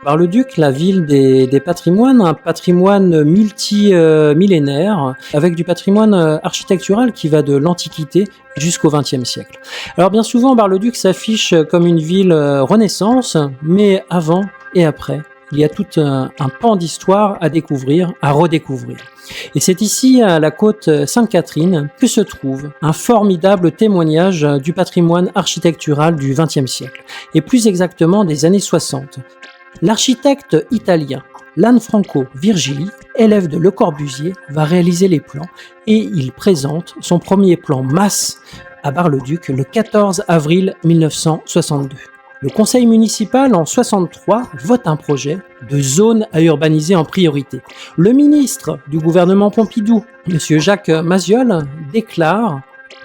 Bar-le-Duc, la ville des patrimoines, un patrimoine multimillénaire, avec du patrimoine architectural qui va de l'Antiquité jusqu'au XXe siècle. Alors bien souvent, Bar-le-Duc s'affiche comme une ville Renaissance, mais avant et après, il y a tout un pan d'histoire à découvrir, à redécouvrir. Et c'est ici, à la côte Sainte-Catherine, que se trouve un formidable témoignage du patrimoine architectural du XXe siècle, et plus exactement des années 60. L'architecte italien Lanfranco Virgili, élève de Le Corbusier, va réaliser les plans et il présente son premier plan masse à Bar-le-Duc le 14 avril 1962. Le conseil municipal en 63 vote un projet de zone à urbaniser en priorité. Le ministre du gouvernement Pompidou, M. Jacques Maziol, déclare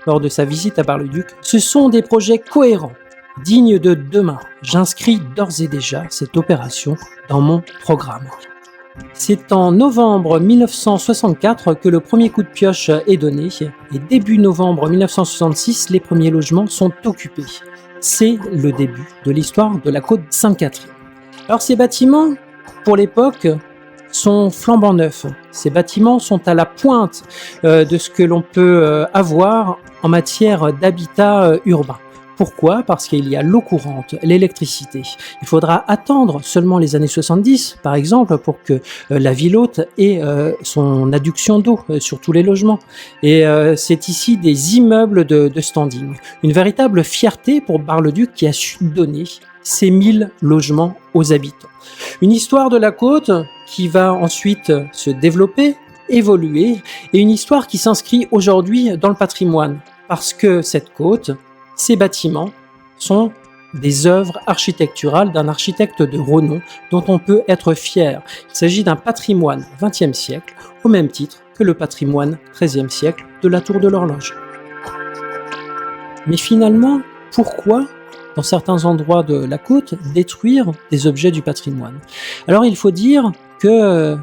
lors de sa visite à Bar-le-Duc « Ce sont des projets cohérents, dignes de demain. J'inscris d'ores et déjà cette opération dans mon programme. » C'est en novembre 1964 que le premier coup de pioche est donné et début novembre 1966, les premiers logements sont occupés. C'est le début de l'histoire de la côte Sainte-Catherine. Alors ces bâtiments, pour l'époque, sont flambant neufs. Ces bâtiments sont à la pointe de ce que l'on peut avoir en matière d'habitat urbain. Pourquoi ? Parce qu'il y a l'eau courante, l'électricité. Il faudra attendre seulement les années 70, par exemple, pour que la ville hôte ait son adduction d'eau sur tous les logements. Et c'est ici des immeubles de standing. Une véritable fierté pour Bar-le-Duc qui a su donner ces 1000 logements aux habitants. Une histoire de la côte qui va ensuite se développer, évoluer, et une histoire qui s'inscrit aujourd'hui dans le patrimoine. Parce que cette côte, ces bâtiments sont des œuvres architecturales d'un architecte de renom dont on peut être fier. Il s'agit d'un patrimoine XXe siècle, au même titre que le patrimoine XIIIe siècle de la Tour de l'Horloge. Mais finalement, pourquoi, dans certains endroits de la côte, détruire des objets du patrimoine ? Alors il faut dire que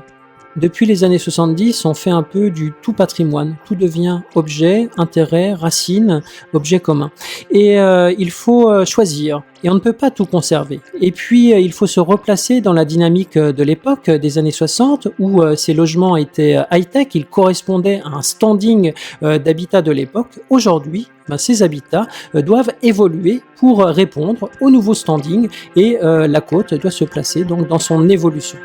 depuis les années 70, on fait un peu du tout patrimoine. Tout devient objet, intérêt, racine, objet commun. Et il faut choisir. Et on ne peut pas tout conserver. Et puis, il faut se replacer dans la dynamique de l'époque, des années 60, où ces logements étaient high-tech, ils correspondaient à un standing d'habitat de l'époque. Aujourd'hui, ces habitats doivent évoluer pour répondre au nouveau standing et la côte doit se placer donc dans son évolution.